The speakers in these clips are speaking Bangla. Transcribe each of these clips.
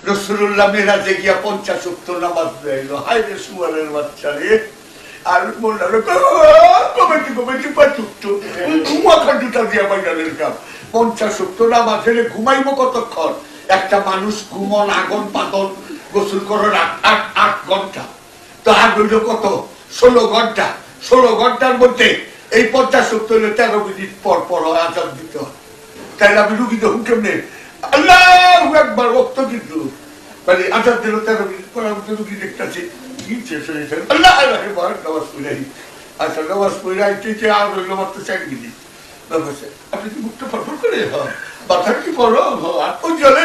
রাসূলুল্লাহ মেরাজে গিয়া 50 ওয়াক্ত নামাজ পড়াইলো। হায় রে সুয়ারের বাচ্চা রে। আর মোল্লার কমিটি পাচুক্ত ঘুমাখা দুটা দিয়া বাইরের কাম 50 ওয়াক্ত নামাজ হলে ঘুমাইবো কতক্ষণ? একটা মানুষ ঘুমন আগন পাতন গোসল করার 8 ঘন্টা, তো আর হইল কত? 16 ঘন্টা। 16 ঘন্টার মধ্যে এই 50 ওয়াক্ত হলে 13 মিনিট পর পর আযান দিতে হয়। তাই আমি রুগী দেখুন কেমনে আল্লাহু আকবার রক্ত কিন্তু মানে আজাদ দিল 13 মিনিট পর আমি রুগী দেখতেছি কি শেষ হয়ে গেছে। আল্লাহ আকবার নামাজ পড়াই। আচ্ছা নামাজ পড়াই থেকে আর রইল মাত্র 4 মিনিট। আপনি কি মুখটা ফরফর করে মাথা কি পড়ো আর কোন জলে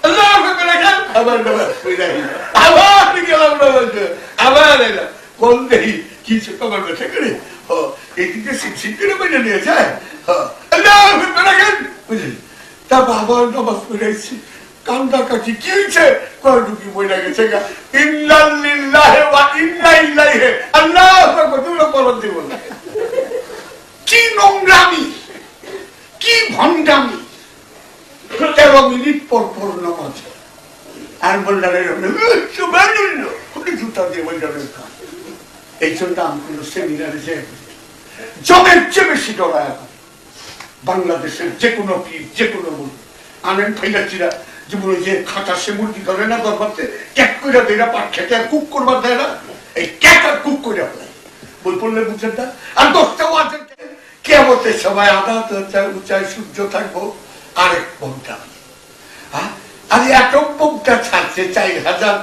আল্লাহ আকবার রাখেন আবার নামাজ পড়াই আবার গেলাম নামাজ আবার এলাম কোন দেহি কি সে কবর বসে করে এইদিকে শিক্ষিত করে বেঁধে নিয়ে যায়। আল্লাহ আকবার রাখেন বুঝলি। তা বাবা নামাজ পড়াইছি কান্দা কাটি কি হয়েছে? কয়টুকি বইলা গেছে গা ইন্নালিল্লাহি ওয়া ইন্না ইলাইহি আল্লাহু আকবার তুমি বলতে দিব না। কি নোংরামি, কি ভণ্ডামি। 13 মিনিট পর পর নামাজ আর বললারে সুবহানাল্লাহ কোটি জুতা দিয়ে বললারে। এই জন্য আমি কোনো সেমিনারে যাই জমের চেয়ে বেশি ডরায় বাংলাদেশের যে কোনো পীর যে কোনো মুরগি আনেন ফাইলাচিরা যেমন যে খাটা সে মুরগি ধরে না দরবারতে ক্যাক করে দেয় না পাট খেতে আর কুক করবার দেয় না এই ক্যাক আর কুক করে ফেলায় বই পড়লে বুঝেন না। আর 10টাও আছে কেয়ামতের সময় আদাত উঁচায় সূর্য থাকবো আরেক বোমটা আর এটম বোমটা ছাড়ছে 4000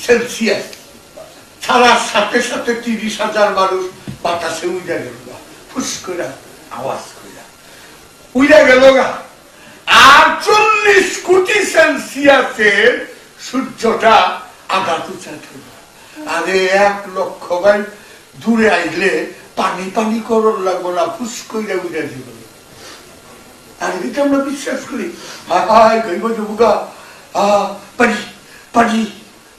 সেলসিয়াস ছাড়ার সাথে সাথে 30,000 মানুষ বাতাসে উড়ে গেল ফুস করে আওয়াজ করে উড়ে গেল গা। আর 40 কোটি সেলসিয়াসের সূর্যটা আঘাত উঁচাতে আরে 1 লক্ষ মাইল দূরে আইলে পানি পানি করর লাগবো না ফুস করে উড়ে দিব। আর এটা আমরা বিশ্বাস করি হায় গইব যাবুগা পানি পানি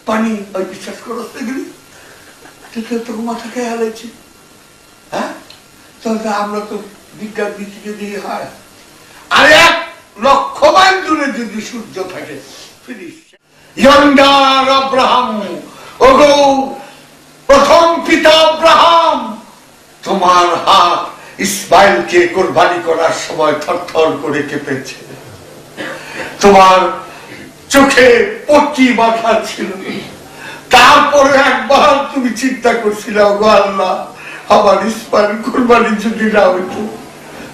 পানি ওই বিশ্বাস করতে গেলি তো মাথা খেয়ে হারাইছি। হ্যাঁ তাহলে আমরা তো বিজ্ঞান ভিত্তিকে দিয়ে হয়। আর 1 লক্ষ মাইল দূরে যদি সূর্য থাকে ইয়ন্ডার আব্রাহাম ওগো প্রথম পিতা আব্রাহাম তোমার হাত ইসমাইলকে কুরবানি করার সময় থরথর করে কেঁপেছে। তোমার চোখে পট্টি বাঁধা ছিল। তারপরে একবার তুমি চিন্তা করছিলে ওগো আল্লাহ আমার ইসমাইল কুরবানি যদি না হইত।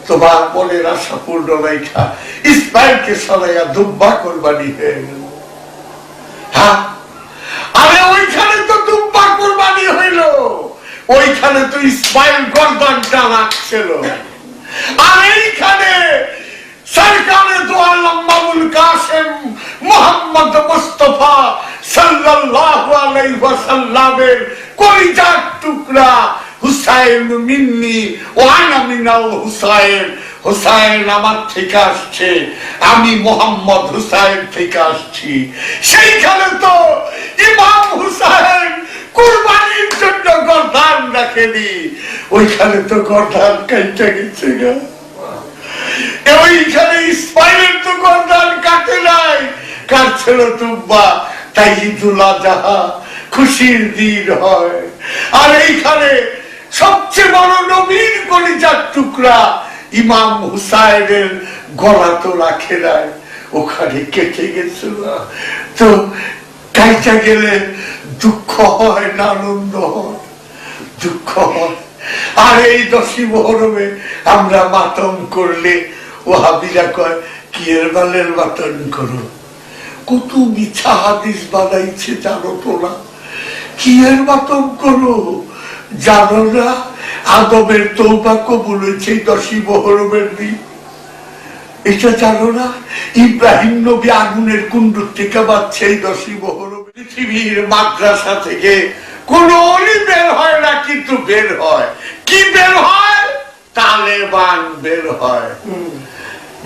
তোমার মনের আশা পূর্ণ রেখা ইসমাইলকে সরাইয়া দুব্বা কুরবানি হয়ে গেল। হ্যাঁ আরে ওইখানে তো দুব্বা কুরবানি হইল, ওইখানে তো ইসমাইল গর্দানটা রাখছিল। আর এইখানে সরকারে দো আলম মামুল কাসেম মুহাম্মদ মুস্তাফা সাল্লাল্লাহু আলাইহি ওয়াসাল্লামের কলিজার টুকরা হুসাইন মিন্নি ওয়া আনা মিনাল হুসাইন। হুসাইন আমার থেকে আসছে, আমি মুহাম্মদ হুসাইন থেকে আসছি। সেইখানে তো ইমাম হুসাইন কুরবানির জন্য গর্দান রাখেনি, ওইখানে তো গর্দান কাইটা গেছে গা। ওইখানে ইসমাইলের তো গর্দান কাটে নাই, কাটছিল তুব্বা। তাই ঈদুল আযহা খুশির দিন হয়। আর এইখানে সবচেয়ে বড় নবীর কলিজার টুকরা ইমাম হুসাইনের গলা তো রাখে নাই, ওখানে কেটে গেছিল। তো কাইটা গেলে দুঃখ হয় না আনন্দ হয়? দুঃখ হয়। আর এই 10ই মুহররমে আমরা মাতম করলে ওয়াহাবিরা কয় কি এর বালের মাতম করো। কত মিথ্যা হাদিস বানাইছে জানো তো না? কি এর মাতম করো জানো না? আদমের তওবা কবুল হয়েছে 10ই মুহররমের দিন, এটা জানো না? ইব্রাহিম নবী আগুনের কুণ্ডুর থেকে বাঁচছে এই 10ই মুহররম। পৃথিবীর মাদ্রাসা থেকে কোন অলি বের হয় না, কিন্তু বের হয় কি? বের হয় তালেবান বের হয়,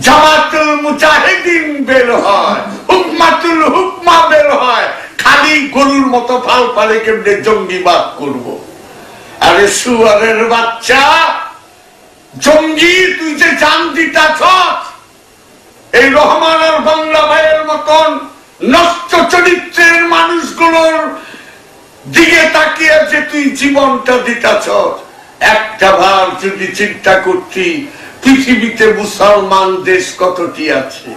জামাতুল মুজাহিদিন বের হয়, হুকমাতুল হুকমা বের হয়। খালি গরুর মতো ফাল পালে কেমনে জঙ্গিবাদ করবো। আরে সুয়ারের বাচ্চা জঙ্গি তুই যে জান দিতাছ এই রহমান আর বাংলা ভাইয়ের মতন নষ্ট চরিত্রের মানুষগুলোর দিকে তাকিয়ে যে তুই জীবনটা দিতেছ, একটা বার যদি চিন্তা করতি পৃথিবীতে মুসলমান দেশ কতটি আছে?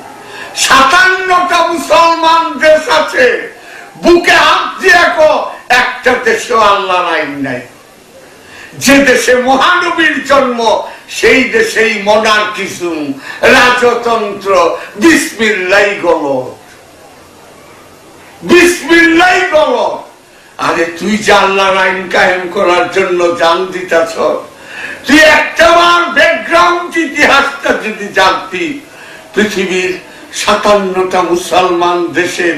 57টা মুসলমান দেশ আছে। বুকে হাত দিয়ে একটা দেশেও আল্লাহর আইন নাই। যে দেশে মহানবীর জন্ম সেই দেশেই মনার্কিজম, রাজতন্ত্র, বিসমিল্লাহ গলত, বিসমিল্লাহ গলত। আরে তুই যে আল্লাহর আইন কায়েম করার জন্য জান দিতেছ, তুই একটাবার ব্যাকগ্রাউন্ড ইতিহাসটা যদি জানতি, পৃথিবীর 57টা মুসলমান দেশের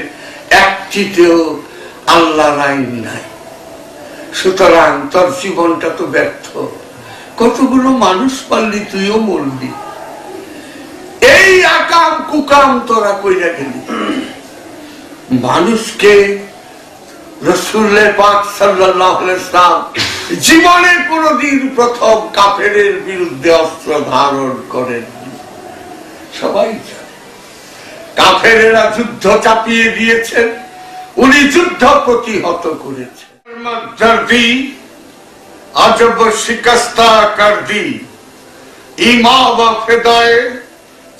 একটিতেও আল্লাহর আইন নাই। সুতরাং তোর জীবনটা তো ব্যর্থ। কতগুলো মানুষ পারলি, তুইও মরলি। এই আকাম কুকাম তোরা কইরা গেলি। মানুষকে রাসূলুল্লাহ পাক সাল্লাল্লাহু আলাইহি ওয়াসাল্লাম জীবনে কোনদিন প্রথম কাফেরের বিরুদ্ধে অস্ত্র ধারণ করেন। সবাই কাফেরেরা যুদ্ধ চাপিয়ে দিয়েছেন, উনি যুদ্ধ প্রতিহত করেছেন। দর্দি আজব শিকস্তা কর দি, ইমা ওয়া ফিদায়ে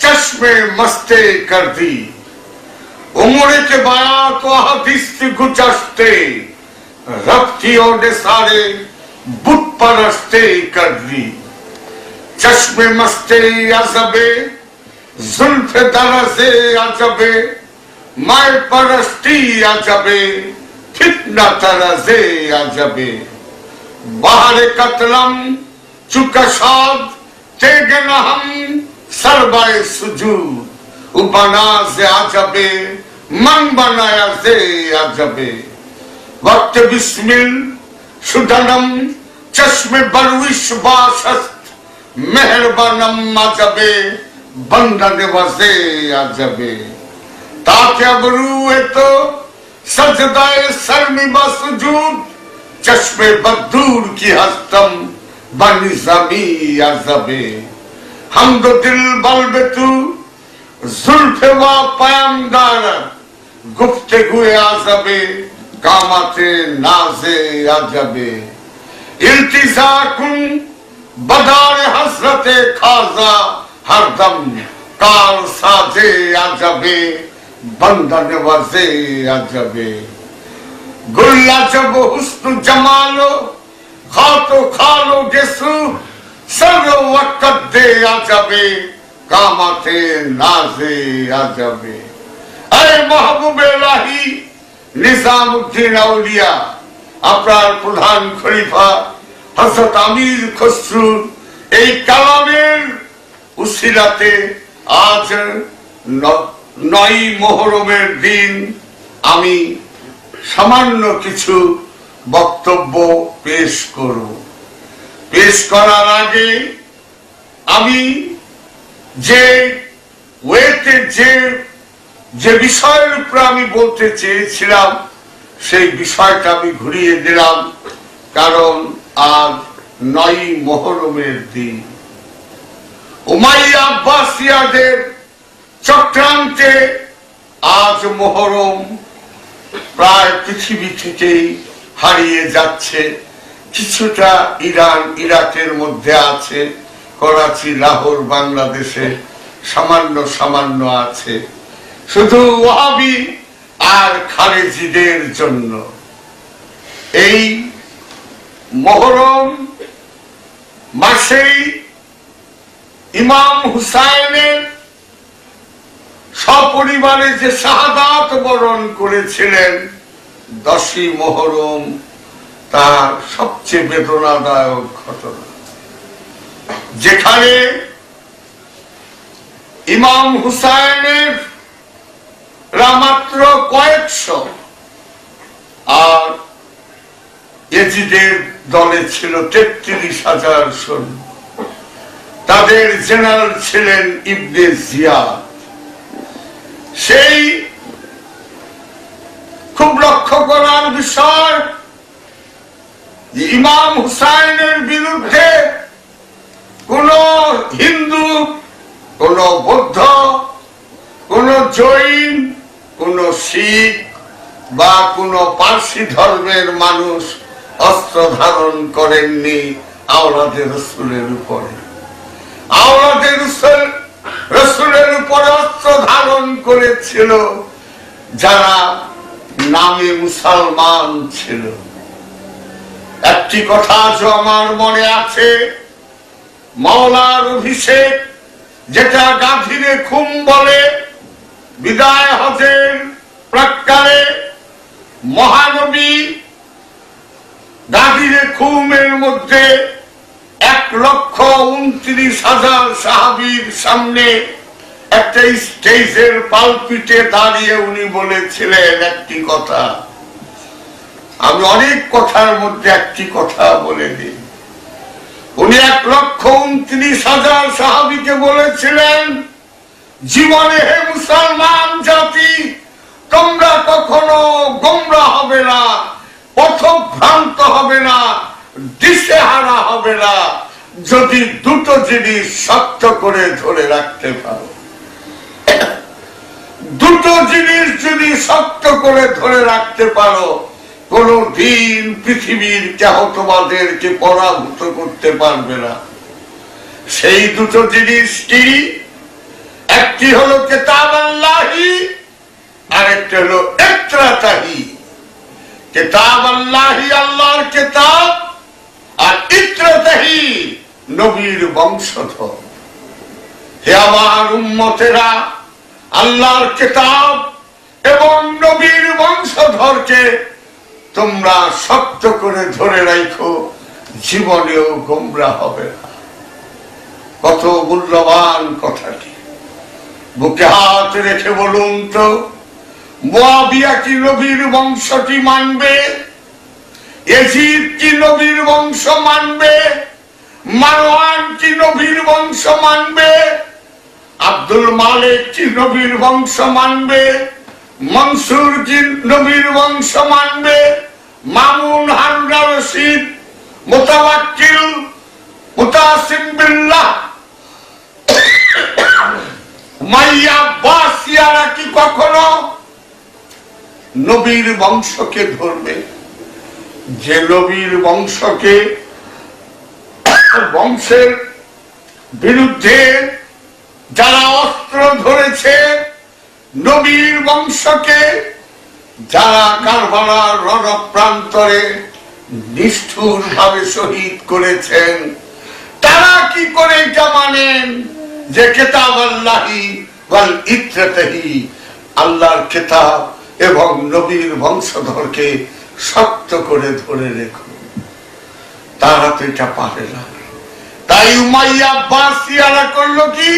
চশমে মস্তে কর দি। उम्र के बायात हदीस गुजश्ते रफ्तियों ने सारे बुत परस्ते कर दी। चश्मे मस्ते अजबे जुल्फे दरजे अजबे, माय परस्ती अजबे फितना तरजे अजबे। बाहर कतलम चुकशाद तेगे न हम सरबाए सुजूद, बना से आजबे मन बनाया से आजबे। वक्त बिस्मिल शुदनम चश्मे बरविश बाशस्त, मेहरबानम आजबे बंदन वजे आजबे। ताकि अबरू है तो सजदाए सरमी बसजूद, चश्मे बदूर की हस्तम बनिज़मी आजबे। हम दो दिल बल्बे तू जुल्फे वा पयमदार, गुफ्तगुए आजबे कामते नाजे आजबे। इल्तिजा कुन बदार हसरते खाजा, हरदम कार साजे आजबे बंदन वजे आजबे। गुल्ला जब हुस्न जमालो खातो खालो गेसु, सरो वक्त दे आजबे कामते नाजे आजबे। अरे महबूब इलाही निजामुद्दीन आउलिया, আপনার প্রধান খলিফা হযরত আমির খসরুর এই কালামের উসিলাতে আজ 9 মুহররমের দিন আমি সামান্য কিছু বক্তব্য পেশ করব। পেশ করার আগে আমি যে ওয়েতে যে বিষয়ের উপর আমি বলতে চেয়েছিলাম সেই বিষয়টা আমি ঘুরিয়ে দিলাম, কারণ আজ 9 মুহররমের দিন। উমাইয়া আব্বাসিয়াদের চক্রান্তে আজ মুহররম প্রায় পৃথিবী থেকেই হারিয়ে যাচ্ছে। কিছুটা ইরান ইরাকের মধ্যে আছে, করাচি লাহোর বাংলাদেশে সামান্য আছে, শুধু ওয়াহাবি আর খারেজিদের জন্য। এই মুহররম মাসেই ইমাম হুসাইনের সপরিবারে যে শাহাদাত বরণ করেছিলেন 10ই মুহররম, তার সবচেয়ে বেদনাদায়ক ঘটনা, যেখানে ইমাম হুসাইনের মাত্র কয়েকশো আর ইয়েজিদের দলে ছিল 33,000 সৈন্য। তাদের জেনারেল ছিলেন ইবনে জিয়াদ। সেই খুব লক্ষ্য করার বিষয়, ইমাম হুসাইনের বিরুদ্ধে কোন হিন্দু, কোন বৌদ্ধ, কোন জৈন, কোন কোন শিখ বা কোন পার্সি ধর্মের মানুষ অস্ত্র ধারণ করেননি আওলাদে রসুলের উপরে। আওলাদে রসুলের উপরে অস্ত্র ধারণ করেছিল যারা নামে মুসলমান ছিল। একটি কথা আজ আমার মনে আছে, মাওলার অভিষেক যেটা গাধীরে খুম বলে, বিদায় হজের প্রাক্কালে মহানবী গাধীরে খুমের মধ্যে 1,29,000 সাহাবীর সামনে একটা স্টেজের পালপিটে দাঁড়িয়ে উনি বলেছিলেন একটি কথা। আমি অনেক কথার মধ্যে একটি কথা বলে দিই। উনি 1,29,000 সাহাবীকে বলেছিলেন, জীবনে হে মুসলমান জাতি, তোমরা কখনো গোমরাহ হবে না, পথভ্রান্ত হবে না, দিশেহারা হবে না, যদি দুটো জিনিস শক্ত করে ধরে রাখতে পারো। দুটো জিনিস যদি শক্ত করে ধরে রাখতে পারো, কোন দিন পৃথিবীর কেহ তোমাদেরকে পরাভূত করতে পারবে না। সেই দুটো জিনিস কি? একটি হলো কিতাব আল্লাহি, আর একটা হলো ইত্রাতাহি। কিতাব আল্লাহি আল্লাহর কিতাব, আর ইত্রাতাহি নবীর বংশধর। হে আমার উম্মতেরা, আল্লাহর কিতাব এবং নবীর বংশধরকে তোমরা শক্ত করে ধরে রাখো, জীবনেও গোমরাহ হবে না। কত মূল্যবান কথাটি। বুকে হাত রেখে বলুন তো, মুয়াবিয়া কি নবীর বংশটি মানবে? ইয়াজিদ কি নবীর বংশ মানবে? মারওয়ান কি নবীর বংশ মানবে? আব্দুল মালিক কি নবীর বংশ মানবে? মনসুর কি নবীর বংশ মানবে? মামুন, হারুন রশিদ, মুতাওয়াক্কিল, মুতাসিম বিল্লাহ, মাইয়া বাসিয়ারা কি কখনো নবীর বংশকে ধরবে? যে নবীর বংশকে, বংশের বিরুদ্ধে যারা অস্ত্র ধরেছে, নবীর বংশকে যারা কারবালার রণপ্রান্তরে নিষ্ঠুর ভাবে শহীদ করেছেন, তারা কি করে এটা মানেন যে কিতাব আল্লাহি ওয়াল ইত্রাতাহি, আল্লাহর কিতাব এবং নবীর বংশধরকে শক্ত করে ধরে রেখো? তারা তো এটা পারে না। তাই উমাইয়া বাসিয়ারা করলো কি?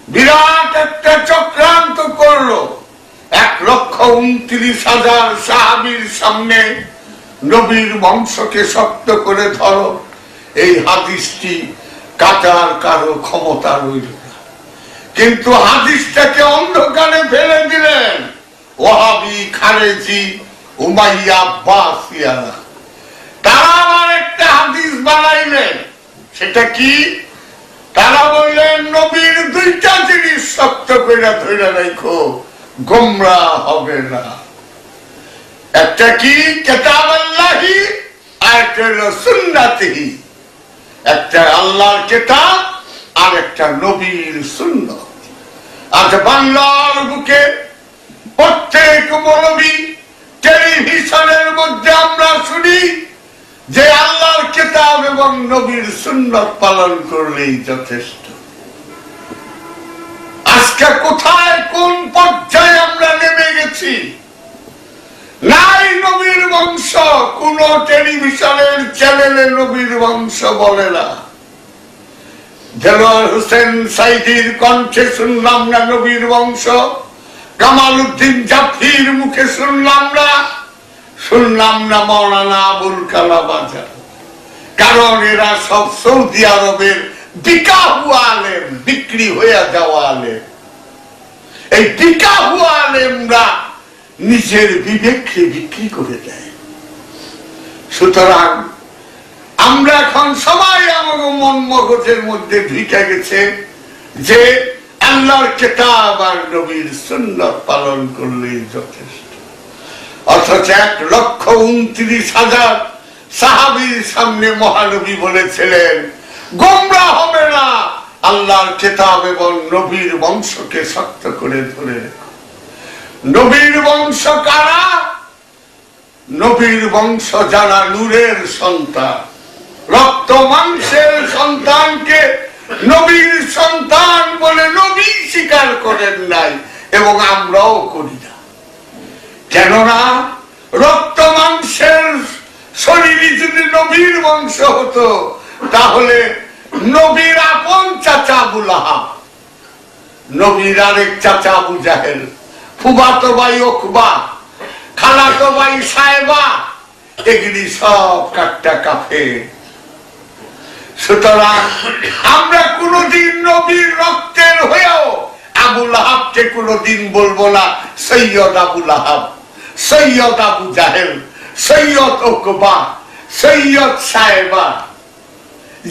বিরাট একটা চক্রান্ত করলো। 1,29,000 সাহাবীর সামনে নবীর বংশকে শক্ত করে ধরো, এই হাদিসটি কাটার কারো ক্ষমতা রইল না। কিন্তু হাদিসটাকে অন্ধকারে ফেলে দিলেন ওয়াহাবি, খারেজি, উমাইয়া বাসিয়ারা। তারা আবার একটা হাদিস বানাইলেন। সেটা কি? তারা বললেন নবীর দুইটা জিনিস শক্ত করে ধরে রাখো, গোমরাহ হবে না। একটা কি? কিতাব আল্লাহি, আর একটা হলো সুন্নাতিহি। একটা আল্লাহর কিতাব আর একটা নবীর সুন্নাত। আজ বাংলার বুকে প্রত্যেক মৌলবী টেলিভিশনের মধ্যে আমরা শুনি যে আল্লাহর কিতাব এবং নবীর সুন্নাত পালন করলেই যথেষ্ট। আজকে কোথায়, কোন পর্যায়ে আমরা নেমে গেছি? নাই নবীর বংশ, কোন টেলিভিশনের চ্যানেলে নবীর বংশ বলে না। দেলোয়ার হোসেন সাইদির কণ্ঠে শুনলাম না নবীর বংশ, কামাল উদ্দিন জাফরির মুখে শুনলাম না মাওলানা আবুল কালাম আজাদ। কারণ এরা সব সৌদি আরবের বিকা হুয়া আলেম, বিক্রি হয়ে যাওয়া আলেম। এই বিকা হুয়া আলেমরা নিজের বিবেককে বিক্রি করে দেয়। সুতরাং আমরা এখন সবাই আমাদের মন মগজের মধ্যে ঢুকে গেছে যে আল্লাহর কিতাব আর নবীর সুন্নাত পালন করলেই যথেষ্ট। অথচ 1,29,000 সাহাবীর সামনে মহানবী বলেছিলেন, গোমরা হবে না, আল্লাহর কিতাব এবং নবীর বংশকে শক্ত করে ধরে রেখো। নবীর বংশ কারা? নবীর বংশ যারা নূরের সন্তান, রক্ত মাংসের সন্তানকে নবীর সন্তান বলে নবী স্বীকার করেন নাই, এবং আমরাও করি না। কেননা রক্ত মাংসের শরীরে যদি নবীর বংশ হতো, তাহলে নবীর আপন চাচা আবু লাহাব, নবীর আরেক চাচা আবু জাহেল, ফুফাতো ভাই উকবা, খালাতো ভাই সায়বা, এগুলি সব কাট্টা কাফের। সুতরাং আমরা কোনদিন নবীর রক্তের হয়েও আবু লাহাবকে কোনদিন বলবো না সৈয়দ আবু লাহাব, সৈয়দ আবু জাহেল, সৈয়দ উকবা, সৈয়দ সায়বা,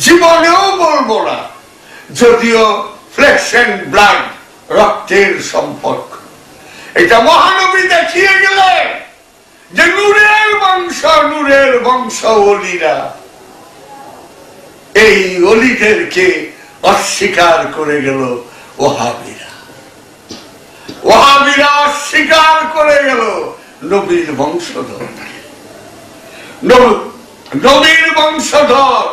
জীবনেও বলবো না। যদিও ফ্লেশ এন্ড ব্লাড, রক্তের সম্পর্ক, এটা মহানবী দেখিয়ে গেলেন যে নূরের বংশ ওলিরা, এই ওলিদেরকে অস্বীকার করে গেল ওহাবিরা। ওহাবিরা অস্বীকার করে গেল নবীর বংশধর। নবীর বংশধর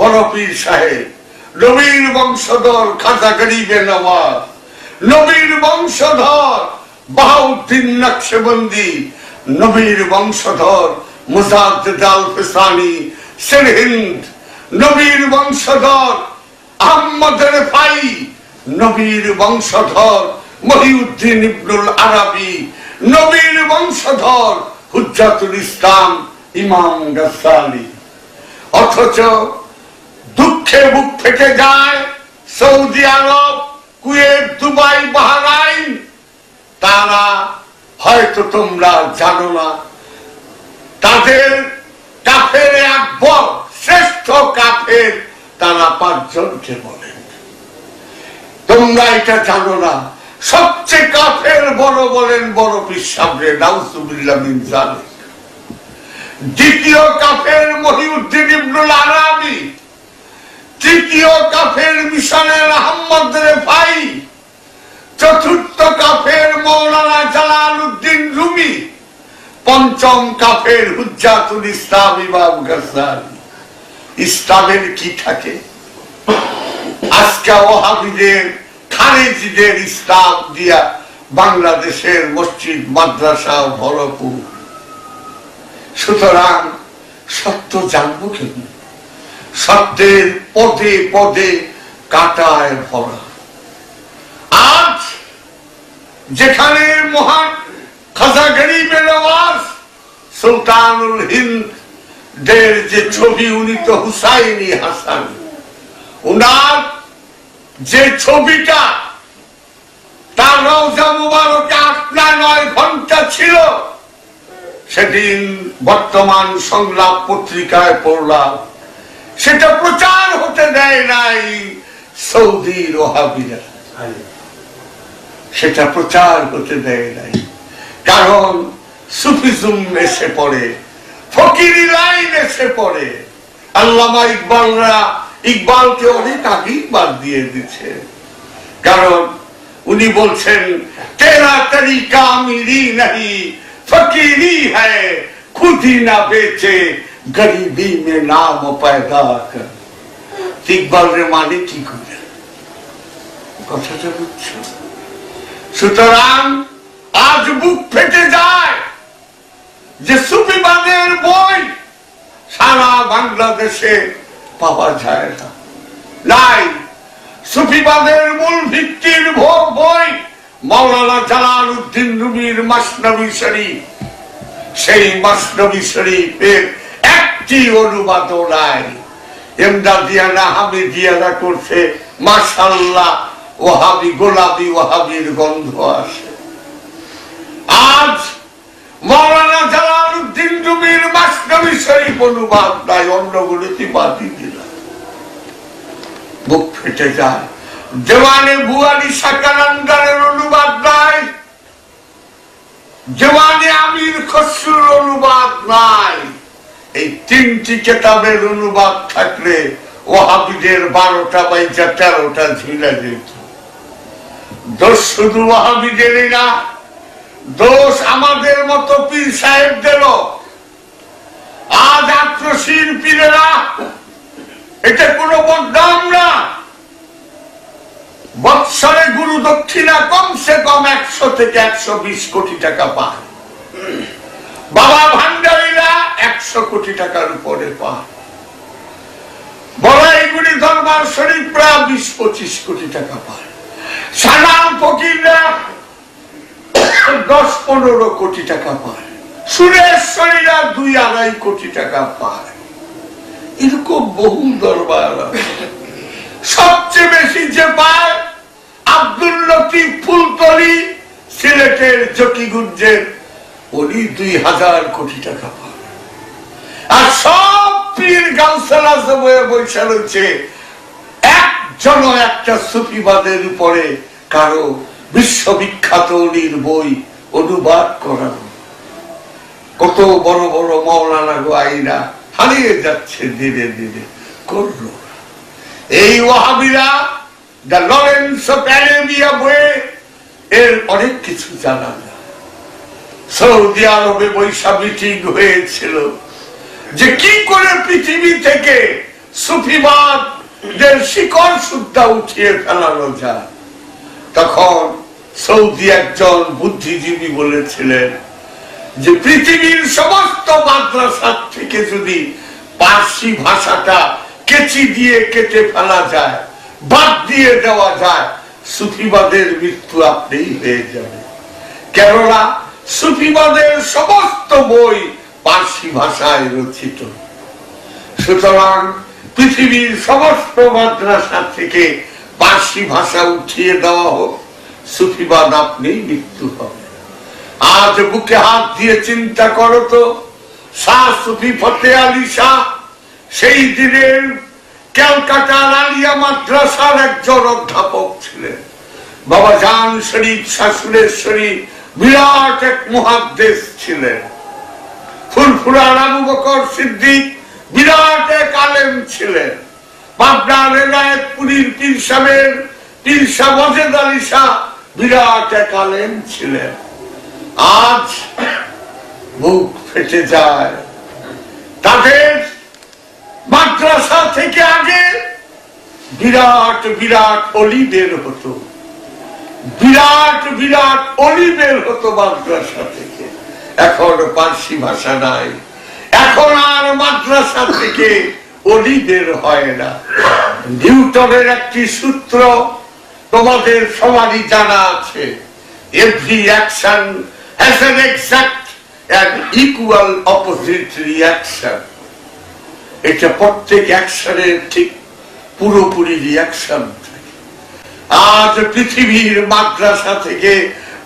বড় পীর সাহেব, নবীর বংশধর খাজা গরিবে নওয়াজ, নবীর বংশধর বাহাউদ্দিন নকশবন্দি, নবীর বংশধর মুজাদ্দিদ আল ফিসানি সিরহিন্দ, নবীর বংশধর আহমদ রেফাই, নবীর বংশধর মহিউদ্দিন ইবনুল আরাবি, নবীর বংশধর হুজ্জাতুল ইসলাম ইমাম গাজ্জালি। অথচ দুঃখে বুক ফেটে যায় সৌদি আরব, কুয়েত, দুবাই, বাহরাইন, তারা হয়তো তোমরা জানো না, তাদের কাফের আকবর, শ্রেষ্ঠ কাফের, তারা 5 জনকে বলেন। তোমরা এটা জানো না, সবচেয়ে কাফের বড় বলেন বড় পীর সাহেব নাউজুবিল্লাহ মিন যালিক। দ্বিতীয় কাফের মহিউদ্দিন ইবনুল আরাবি, তৃতীয় কাফের মিশনের আহমদ রেফাই, চতুর্থ কাফের মৌলানা জালালউদ্দিন রুমি, পঞ্চম কাফের হুজ্জাতুল ইসলাম ইমাম গাজ্জালি। ইসলামের কি থাকে? আজকে ওহাবিদের, খারেজিদের ইসলাম দিয়া বাংলাদেশের মসজিদ মাদ্রাসা ভরপুর। সুতরাং সত্য জানবো কেন? সত্যের পদে পদে কাটায় ভরা। আজ যেখানে মহান খাজা গরিবে নওয়াজ সুলতানুল হিন্দ দের যে ছবি, উনি তো হুসাইনি হাসান, উনার যে ছবিটা তার রওজা মুবারকে 8-9 ঘন্টা ছিল, সেদিন বর্তমান সংলাপ পত্রিকায় পড়লাম, সেটা প্রচার হতে দেয় নাই সৌদির ওহাবিরা, সেটা প্রচার হতে দেয় নাই। কারণ সুফিজম এসে পড়ে, ফকিরি লাইন এসে পড়ে। আল্লামা ইকবালকে অনেক আগেই বাদ দিয়ে দিচ্ছে, কারণ উনি বলছেন তেরা তরিকা আমিরি নাহি ফকিরি হ্যায়, খুদি না বেচে গরিবি মে নাম পয়দা কর। ইকবালের মানে কি করে কথাটা বুঝছো? সুতরাং আজ বুক ফেটে যায় যে সুফিবাদের বই সারা বাংলাদেশে পাওয়া যায় না। নাই, সুফিবাদের মূল ভিত্তির বই মাওলানা জালালউদ্দিন রুমির মাসনবী শরীফ, সেই মাসনবী শরীফের একটি অনুবাদও নাই। এমদাদিয়ানা হামিদিয়ানা করছে, মাশাআল্লাহ, ওহাবি গোলাপি ওহাবির গন্ধ আসে। আজ মাওলানা জালালউদ্দিন রুমির মাসনবী শরীফ অনুবাদ নাই, অন্যগুলোতে বাদই দিলাম। বুক ফেটে যায়। দেওয়ানে বুয়ারি সাকারান্দারের অনুবাদ নাই, দেওয়ানে আমির খসরুর অনুবাদ নাই। এই তিনটি কিতাবের অনুবাদ থাকলে ওয়াহাবিদের 12টা বাইজা 13টা ঝিলা যেত। দোষ শুধু ওয়াহাবিদেরই না, দোষ আমাদের মতো পীর সাহেবদেরও। আজ আত্মশীল পীরেরা, এটা কোনো বদনাম না, বৎসরে গুরু দক্ষিণা কমসে কম 100 থেকে 120 কোটি টাকা পায়। বাবা ভান্ডারীরা 100 কোটি টাকার উপরে পায়। বড়াইগুড়ি দরবার শরীফরা 20-25 কোটি টাকা পায়। সানাম ফকিররা 10-15 কোটি টাকা পায়। সুরেশ্বরীরা 2-2.5 কোটি টাকা পায়। এরকম বহু দরবার আছে। সবচেয়ে বেশি যে পায় আব্দুল লতিফ ফুলতলি, সিলেটের জকিগঞ্জের, উনি 2000 কোটি টাকা পায়। আর সব পীর গাউসুল আজম হয়ে বসে রয়েছে, একজনও একটা সুফিবাদের উপরে কারো বিশ্ববিখ্যাত উনির বই অনুবাদ করানো। কত বড় বড় মাওলানা গোয়াইরা হারিয়ে যাচ্ছে ধীরে ধীরে। করল এই ওয়াহাবিরা দ্য লরেন্স অফ অ্যারেবিয়া বইয়ে এর অনেক কিছু জানা যায়। সৌদি আরবে বৈশা মিটিং হয়েছিল যে কি করে পৃথিবী থেকে সুফিবাদের শিকড় সুদ্ধা উঠিয়ে ফেলানো যায়। তখন সৌদি একজন বুদ্ধিজীবী বলেছিলেন যে পৃথিবীর সমস্ত মাদ্রাসা থেকে যদি পার্সি ভাষাটা কেচি দিয়ে কেটে ফেলা যায়, বাদ দিয়ে দেওয়া যায়, সুফিবাদের মৃত্যু আপনিই হয়ে যাবে। কেননা সুফিবাদের সমস্ত বই পার্সি ভাষায় রচিত। সুতরাং পৃথিবীর সমস্ত মাদ্রাসা থেকে পার্সি ভাষা উঠিয়ে দেওয়া হোক, সুফিবাদ আপনিই মৃত্যু হবে। আজ বুকে হাত দিয়ে চিন্তা করো তো, শাহ সুফি ফতে আলী শাহ সেই দিনের ক্যালকাটার আলিয়া মাদ্রাসার একজন অধ্যাপক ছিলেন। বাবা জান শরীফ শাশুরেশ্বরী বিরাট এক মুহাদ্দিস ছিলেন। ফুরফুরার আবু বকর সিদ্দিক বিরাট এক আলেম ছিলেন। পাবনার এনায়েতপুরীর পীর সাহেবের পীর শাহ ওয়াজেদ আলী শাহ বিরাট এক আলেম ছিলেন। আজ বুক ফেটে যায়। তাদের মাদ্রাসা থেকে আগে বিরাট বিরাট অলি বের হতো, বিরাট বিরাট অলি বের হতো মাদ্রাসা থেকে। এখন পার্সি ভাষা নাই, এখন আর মাদ্রাসা থেকে অলি বের হয় না। নিউটনের একটি সূত্র তোমাদের সবারই জানা আছে, every action has an exact and equal opposite reaction. এটা প্রত্যেক অ্যাকশনের ঠিক পুরোপুরি রিয়াকশন থাকে। আজ পৃথিবীর মাদ্রাসা থেকে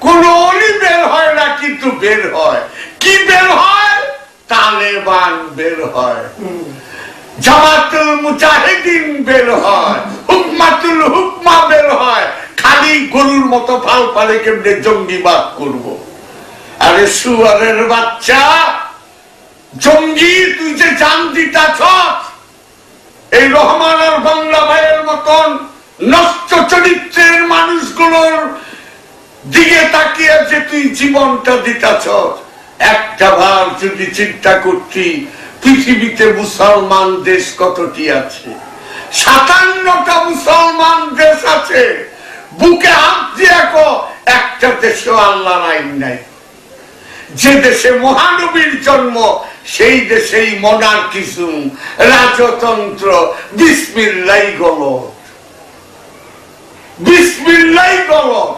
কোন অলি বের হয় না, কিন্তু বের হয় কি? বের হয় তালেবান বের হয়, জামাতুল মুজাহিদিন বের হয়, হুকমাতুল হুকমা বের হয়। খালি গরুর মতো ফাল পালে কেমনে জঙ্গিবাদ করব। আরে শুয়ারের বাচ্চা, জঙ্গি তুই যে জান দিতাছ, এই রহমান আর বাংলা ভাইয়ের মতন নষ্ট চরিত্রের মানুষগুলোর দিকে তাকিয়ে যে তুই জীবনটা দিতাছ, একটা বার যদি চিন্তা করতি পৃথিবীতে মুসলমান দেশ কতটি আছে? 57টা মুসলমান দেশ আছে। বুকে হাত দিয়ে একটা দেশেও আল্লাহর আইন নাই। যে দেশে মহানবীর জন্ম সেই দেশেই মনার্কিজম, রাজতন্ত্র, বিসমিল্লাহ গলত, বিসমিল্লাহ গলত।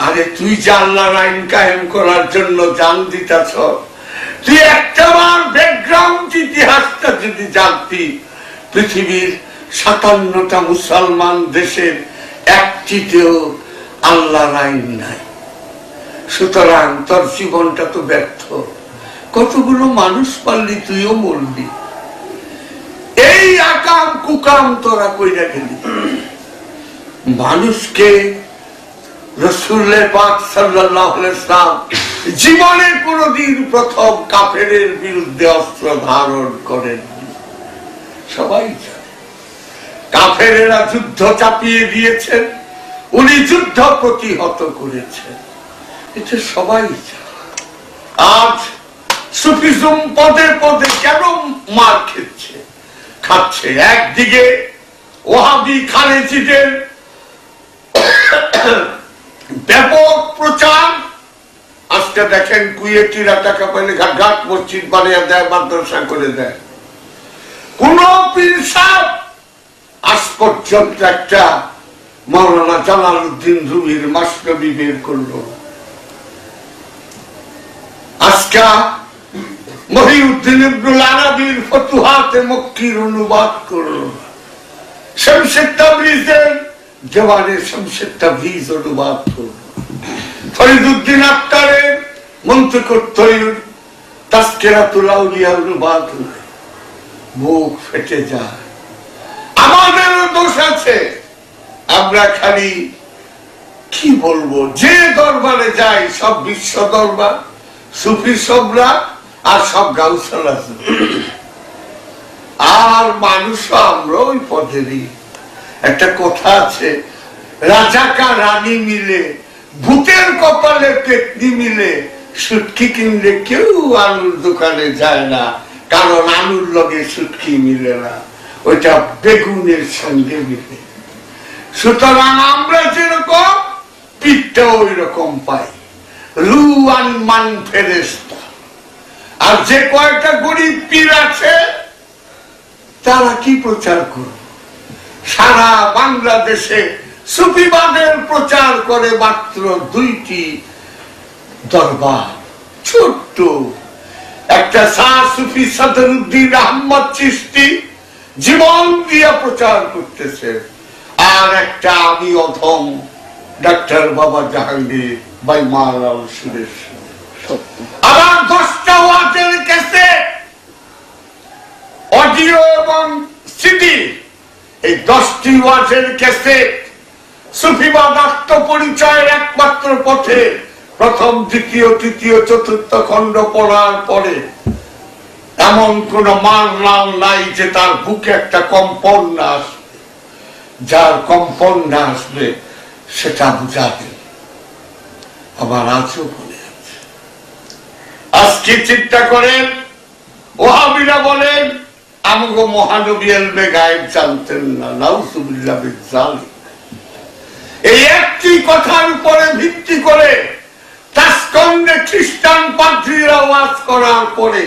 আরে তুই যে আল্লাহর আইন কায়েম করার জন্য জান দিতাছ, তুই একটাবার ব্যাকগ্রাউন্ড ইতিহাসটা যদি জানতি, পৃথিবীর 57টা মুসলমান দেশের একটিতেও আল্লাহর আইন নাই। সুতরাং তোর জীবনটা তো ব্যর্থ। কতগুলো মানুষ পারলি, তুইও মরলি। এই আকাম কুকাম তোরা কইরা গেলি। মানুষকে রাসূলে পাক সাল্লাল্লাহু আলাইহি ওয়াসাল্লাম জীবনে কোনদিন প্রথম কাফেরের বিরুদ্ধে অস্ত্র ধারণ করেন। সবাই কাফেরেরা যুদ্ধ চাপিয়ে দিয়েছেন, উনি যুদ্ধ প্রতিহত করেছেন, এটা সবাই জানে। আজ সুফিজম পদে পদে কেন মার খাচ্ছে? একদিকে ওয়াহাবি খারেজিদের ব্যাপক প্রচার। আজকে দেখেন কুয়েটিরা টাকা পাইলে ঘাট ঘাট মসজিদ বানিয়ে দেয়, মাদ্রাসা করে দেয়। কোন পীর সাহেব আজ পর্যন্ত একটা মাওলানা জালালউদ্দিন রুমির মাসনবী বের করলো। আজকে মহিউদ্দিন ইবনুল আরাবির ফতুহাতে মক্কির অনুবাদ করলো। শামসুদ তাবরিজের জওয়ানে শামসুদ তাবরিজ অনুবাদ করলো। ফরিদউদ্দিন আক্তারের মন্ত্রকর তৈর তাসকিরাতুল আউলিয়া অনুবাদ হলো। মুখ ফেটে যায়। আমাদেরও দোষ আছে। আমরা খালি কি বলবো, যে দরবারে যাই সব বিশ্ব দরবার, সুফি সম্রাট আর সব গাউসাল আছে, আর মানুষ আমরা ওই পথেরই। একটা কথা আছে, রাজাকা রানী মিলে ভূতের কপালে পেটনি মিলে, সুটকি কিনলে কেউ আলুর দোকানে যায় না, কারণ আলুর লগে সুটকি মিলে না, ওইটা বেগুনের সঙ্গে মিলে। সুতরাং আমরা যেরকম পিঠটা ওই রকম পাই, রুয়ান মান ফেরেশতা। আর যে কয়েকটা গরিব পীর আছে তারা কি প্রচার করবে? সারা বাংলাদেশে সুফিবাদের প্রচার করে মাত্র 2টি দরবার। ছোট্ট একটা শাহ সুফি সদরুদ্দিন আহমদ চিশতি জীবন দিয়ে প্রচার করতেছে, আর একটা আমি অধম ডাক্তার বাবা জাহাঙ্গীর বাইমাল সুরেশ। আবার 10টা ওয়াজের ক্যাসেট, অডিও এবং সিডি, এই 10টি ওয়াজের ক্যাসেট সুফিবাদ আত্মপরিচয়ের একমাত্র পথে প্রথম, দ্বিতীয়, তৃতীয়, চতুর্থ খণ্ড পড়ার পরে এমন কোন মানলাম নাই যে তার বুকে একটা কম্পন না আসবে। যার কম্পন না আসবে সেটা বুঝাবে। আবার আজও বলে আছে। আজকে চিন্তা করেন, ওয়াহাবিরা বলেন আমগো মহানবী এলমে গায়েব জানতেন না, নাউযুবিল্লাহ মিন যালিক। এই একটি কথার উপরে ভিত্তি করে তাসকন্দে খ্রিস্টান পাদ্রীরা ওয়াজ করার পরে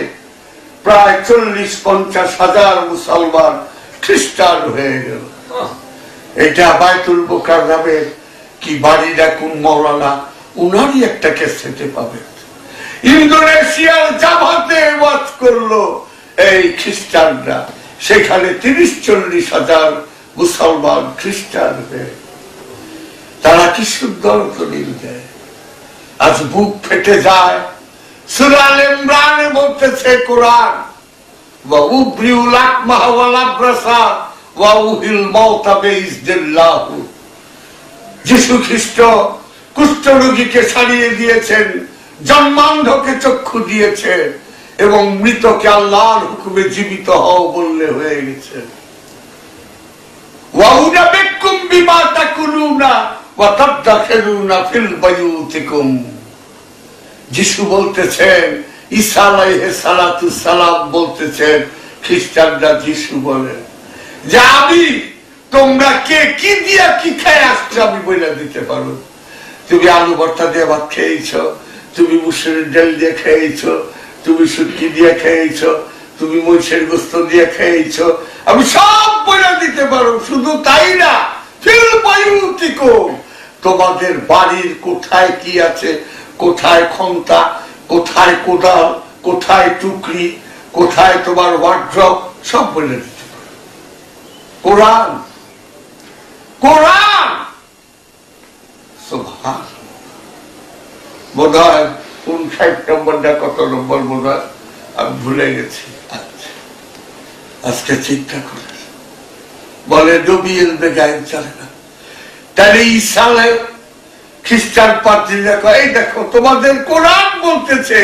প্রায় 40-50 হাজার মুসলমান খ্রিস্টান হয়ে গেল। এটা বায়তুল মুকাররমের কি বাড়িটা কোন মাওলানা, উনারই একটা ক্যাসেটে পাবেন। ইন্দোনেশিয়ার জাভাতে ওয়াজ করলো এই খ্রিস্টানরা, সেখানে 30-40 হাজার মুসলমান খ্রিস্টান হয়ে। তারা কি সুন্দর দলিল দেয়, আজ বুক ফেটে যায়। সূরা আল ইমরানে বলতেছে কোরআন, ওয়া উবরিউল আকমাহ ওয়াল আবরাসা ওয়া উহিল মাউতা বিইজনিল্লাহ। যীশু খ্রিস্ট কুষ্ঠরোগীকে সারিয়ে দিয়েছেন, জন্মান্ধকে চক্ষু দিয়েছেন, এবং মৃতকে আল্লাহর হুকুমে জীবিত হও বললে হয়ে গেছে। ওয়া উনাবিকুম বিমা তাকুলুনা ওয়া তাদাখিলুনা ফিল বায়ুতিকুম। যিশু বলতেছেন, ঈসা আলাইহিস সালাতু সালাম বলতেছেন, খ্রিস্টানরা যিশু বলেন যে আমি তোমরা কে কি দিয়া কি খেয়ে আসছো আমি বলে দিতে পারো। তুমি আলু ভর্তা দিয়ে ভাত খেয়েছো, তুমি মুসুরির ডাল দিয়ে খেয়েছো, তুমি শুটকি দিয়ে খেয়েছো, তুমি মহিষের গোস্ত দিয়ে খেয়েছো, আমি সব বলে দিতে পারো। শুধু তাই না, ফিল বায়ুতিকুম, তোমাদের বাড়ির কোথায় কি আছে, কোথায় খন্তা, কোথায় কোদাল, কোথায় টুকরি, কোথায় তোমার ওয়ার্ড্রপ, সব বলে দিতে পারো। কোরআন, কোরআন। সুবহানাল্লাহ। বোধ হয় 59 নম্বরটা কত নম্বর বোধ হয় আমি ভুলে গেছি। আজকে চিন্তা করে বলে নবী এলমে গায়েব জানে না। তাহলে ইসালে খ্রিস্টান পাদ্রীরা কয়, এই দেখো তোমাদের কোরআন বলতেছে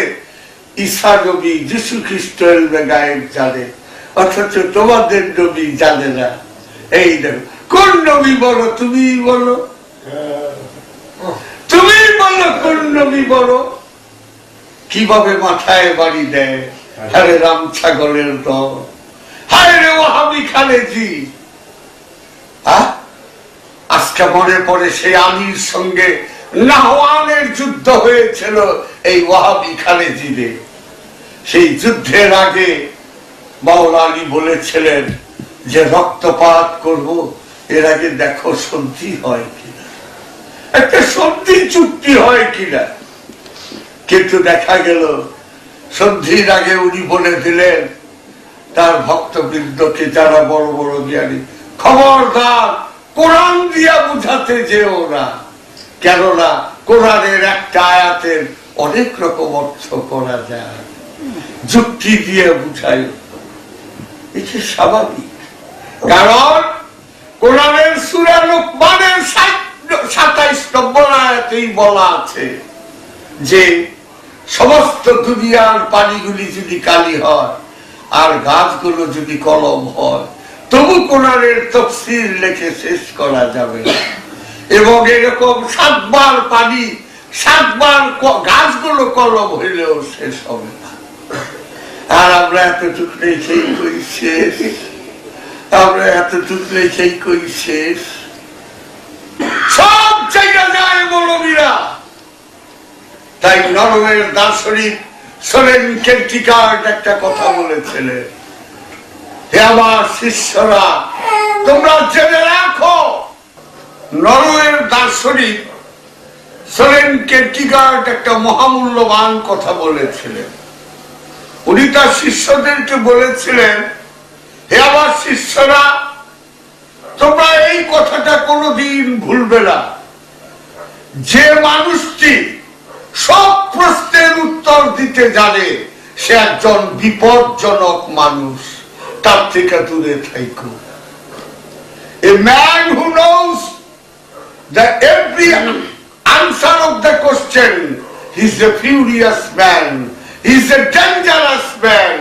ঈসা নবী যীশু খ্রিস্ট গায়েব জানে, অথচ তোমাদের নবী জানে না। এই দেখো, কোন নবী বলো? তুমি বলো, তুমি বলো কোন নবী বলো। কিভাবে মাথায় বাড়ি দেয়, আরে রাম ছাগলের দল, হায় রে ওয়াহাবি খালেজি। আজকে মনে পড়ে সেই আলীর সঙ্গে নাহওয়ানের যুদ্ধ হয়েছিল এই ওয়াহাবি খালেজিদের। সেই যুদ্ধের আগে মাওলা আলী বলেছিলেন যে রক্তপাত করব, এর আগে দেখো সন্ধি হয় কিনা, একটা সন্ধি চুক্তি হয় কিনা। কিন্তু দেখা গেল সন্ধির আগে উনি বলে দিলেন তার ভক্তবৃন্দকে, যারা বড় বড় জ্ঞানী, খবরদার কোরআন দিয়া বুঝাতে যেও না, কেননা কোরআনের একটা আয়াতের অনেক রকম অর্থ করা যায়, যুক্তি দিয়ে বুঝাই। এটা স্বাভাবিক, কারণ কোরআনের সূরা লুকমানের 27 নম্বর আয়াতেই বলা আছে যে সমস্ত দুনিয়ার পানিগুলি যদি কালি হয় আর গাছগুলো যদি কলম হয়, তবু কোরআনের তাফসীর লিখে শেষ করা যাবে না। এবং এরকম 7 বার পানি, 7 বার গাছগুলো কলম হইলেও শেষ হবে না। আর আমরা এতটুকু রেখেই কই শেষ, আমরা এতটুকু রেখেই কই শেষ। সব জায়গা যায় মৌলবীরা। তাই নরওয়ের দার্শনিক সোরেন কেরকিগার্ড একটা কথা বলেছিলেন, হে আমার শিষ্যরা, তোমরা জেনে রাখো, নরওয়ের দার্শনিক সোরেন কেরকিগার্ড একটা মহামূল্যবান কথা বলেছিলেন। উনি তার শিষ্যদেরকে বলেছিলেন, হে আমার শিষ্যরা, তোমরা এই কথাটা কোনোদিন ভুলবে না, যে মানুষটি সব প্রশ্নের উত্তর দিতে জানে সে একজন বিপজ্জনক মানুষ, তার থেকে দূরে থাকো। A man who knows that every answer of the question, he is a furious man, he is a dangerous man,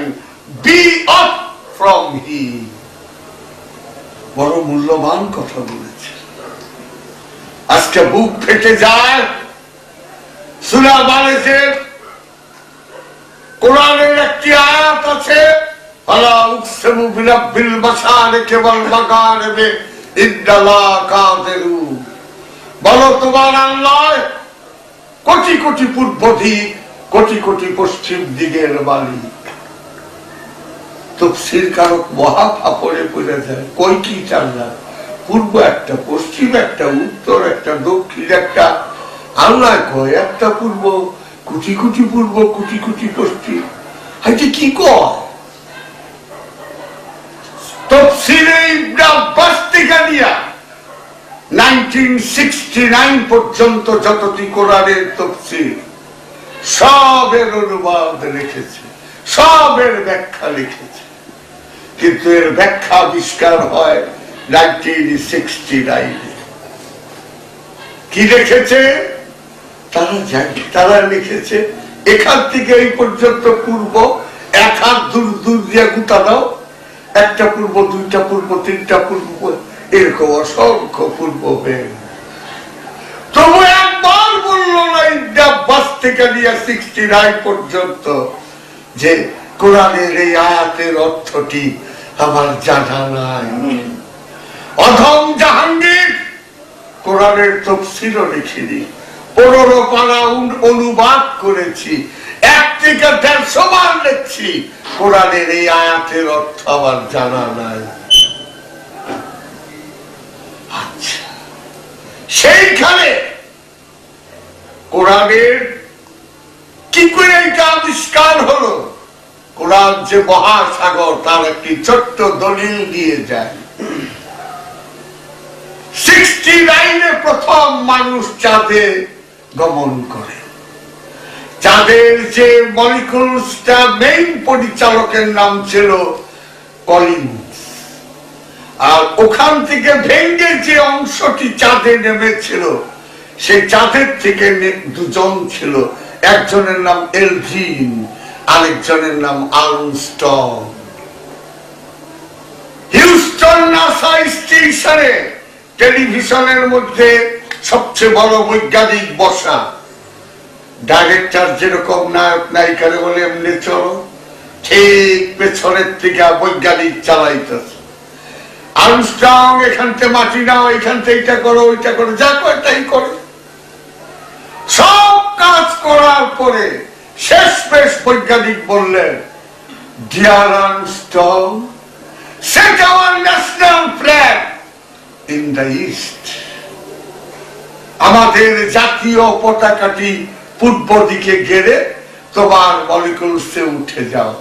be off from him. বড় মূল্যবান কথা বলেছে। আজকে বুক ফেটে যায়। সূরা মারেজের কোরআনের একটি আয়াত আছে, ফালা উকসিমু বিরাব্বিল মাশারিকি ওয়াল মাগারিবি ইন্নাল্লাহ কাদিরু। বলো তোমার আল্লাহ কোটি কোটি পূর্ব দিক, কোটি কোটি পশ্চিম দিকের মালিক। তাফসীর কারক মহা ফাপড়ে পড়ে যায়, কই কি জানলাম, পূর্ব একটা, পশ্চিম একটা, উত্তর একটা, দক্ষিণ একটা। আল্লাহ কয় একটা পূর্ব, কোটি কোটি পূর্ব, কোটি কোটি পশ্চিম। হাইতে কি কয়? তাফসীরে ইবনে আব্বাস থেকে নিয়া 1969 পর্যন্ত যতটি কোরআনের তাফসীর, সবের অনুবাদ লিখেছে, সবের ব্যাখ্যা লিখেছে, কিন্তু এর ব্যাখ্যা আবিষ্কার হয় 1969। কি লিখেছে তারা জানে, তারা লিখেছে এখান থেকে এই পর্যন্ত পূর্ব, এক হাত দূর দূর দিয়ে গুতা দাও, একটা পূর্ব, দুইটা পূর্ব, তিনটা পূর্ব, এরকম অসংখ্য পূর্ব হয়ে। তবু একবার বললো না ইবনে আব্বাস থেকে নিয়ে 69 পর্যন্ত যে কোরআনের এই আয়াতের অর্থটি আমার জানা নাই। অধম জাহাঙ্গীর কোরআনের তাফসীরও লিখিনি, 15 পারা অনুবাদ করেছি, 1 থেকে 150 বার লিখছি, কোরআনের এই আয়াতের অর্থ আমার জানা নাই। আচ্ছা, সেইখানে কোরআনের কি করে এটা আবিষ্কার হলো? কোরআন যে মহাসাগর, তার একটি ছোট্ট দলিল দিয়ে যায়। 69-এ প্রথম মানুষ চাঁদে গমন করে। চাঁদের যে মলিকুলসটা মেইন পরিচালকের নাম ছিল কলিন্স, আর ওখান থেকে ভেঙে যে অংশটি চাঁদে নেমেছিল, সেই চাঁদের থেকে দুজন ছিল, একজনের নাম এলভিন, আরেকজনের নাম আর্মস্ট্রং। হিউস্টন নাসা স্টেশনে টেলিভিশনের মধ্যে সবচেয়ে বড় বৈজ্ঞানিক বসা, ডাইরেক্টর যেরকম নায়ক নায়িকারে বলে এমনি চলো, ঠিক পেছনের থেকে বৈজ্ঞানিক চালাইতেছে। আর্মস্ট্রং এখান থেকে মাটি নাও, এখান থেকে এটা করো, ওইটা করো, যা করে তাই করে। সব কাজ করার পরে শেষ পেশ বৈজ্ঞানিক বললেন, dear Armstrong, set our national flag in the east. আমাদের জাতীয় পতাকাটি পূর্ব দিকে গেড়ে তোমার মলিকুলসে উঠে যাও।